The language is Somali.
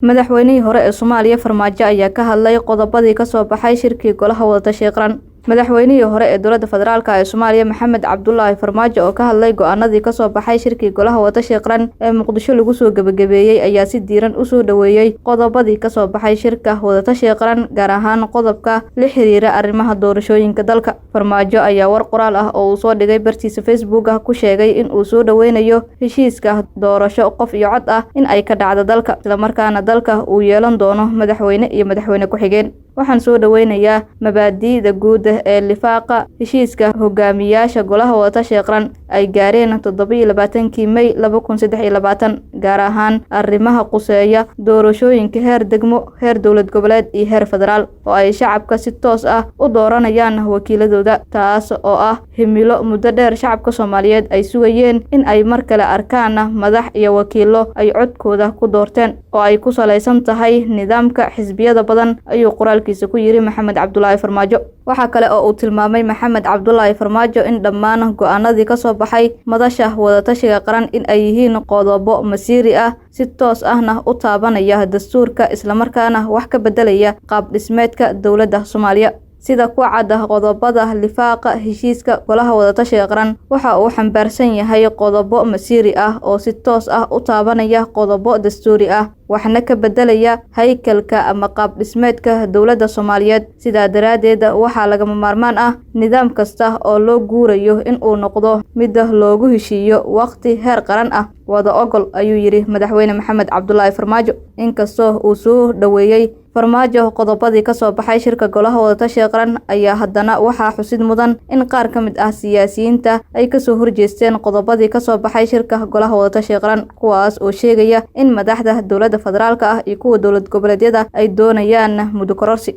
Madaxweynihii hore ee Soomaaliya Farmaajo ayaa ka hadlay qodobadii ka soo baxay shirkii Golaha Wada-tashiga Qaran. Madaxweynihii hore ee Dowladda Federaalka ee Soomaaliya Maxamed Cabdullaahi Farmaajo oo ka hadlay go'aanadii ka soo baxay shirkii Golaha Wada-tashiga Qaran ee Muqdisho lagu soo gabagabeeyay ayaa si diiran u soo dhaweeyay qodobadii ka soo baxay shirka Wada-tashiga Qaran, gaar ahaan qodobka la xiriira arrimaha doorashooyinka dalka. Farmaajo ayaa war qoraal ah oo uu soo dhigay bartiisa Facebook ku sheegay in uu soo dhaweynayo heshiiska doorasho qof iyo cod ah in ay ka dhacdo dalka, isla markaana dalka uu yeelan doono madaxweyne iyo madaxweyne ku-xigeen. Waxaan soo dhaweynayaa mabaadi'da guud ee lifaaqa heshiiska hogaamiyayaasha Golaha Wada-tashiga Qaran ay gaareen 27 May 2023, gaar ahaan arrimaha quseeya doorashooyinka heer degmo, heer dowlad goboleed iyo heer federaal, oo ay shacabka si toos ah u dooranayaan wakiiladooda, taas oo ah himilo muddo dheer shacabka Soomaaliyeed ay sugayeen in ay mar kale arkaan madax iyo wakiilo ay codkooda ku doorteen oo ay ku saleysan tahay nidaamka xisbiyada badan, ayuu qoraalkiisa ku yiri Maxamed Cabdullaahi Farmaajo. Waxa kale oo uu tilmaamay Maxamed Cabdullaahi Farmaajo in dhammaan go'aanadii ka soo baxay madasha Wada-tashiga Qaran in ay yihiin qodobo masiiri ah, si toos ahna u taabanaya dastuurka, isla markaana wax ka bedelaya qaab dhismeedka dowladda Soomaaliya. Sida ku cad qodobada lifaaqa heshiiska Golaha Wada-tashiga Qaran, waxa uu xambaarsan yahay qodobo masiiri ah oo si toos ah u taabanaya qodobo dastuuri ah, waxna ka bedelaya haykalka ama qaab dhismeedka dowladda Soomaaliyeed. Sidaa daraaddeed, waxaa lagama maarmaan ah nidaam kasta oo loo guurayo in uu noqdo mid loogu heshiiyo waqti heer qaran ah wada ogol, ayuu yiri Madaxweyne Maxamed Cabdullaahi Farmaajo. Inkastoo uu soo dhaweeyay Farmaajo qodobadii ka soo baxay shirka Golaha Wada-tashiga Qaran, ayaa haddana waxaa xusid mudan in qaar ka mid ah siyaasiyiinta ay ka soo horjeesteen qodobadii ka soo baxay shirka Golaha Wada-tashiga Qaran, kuwaas oo sheegaya in madaxda dowladda federaalka ah iyo kuwa dowlad goboleedyada ay doonayaan muddo kororsi.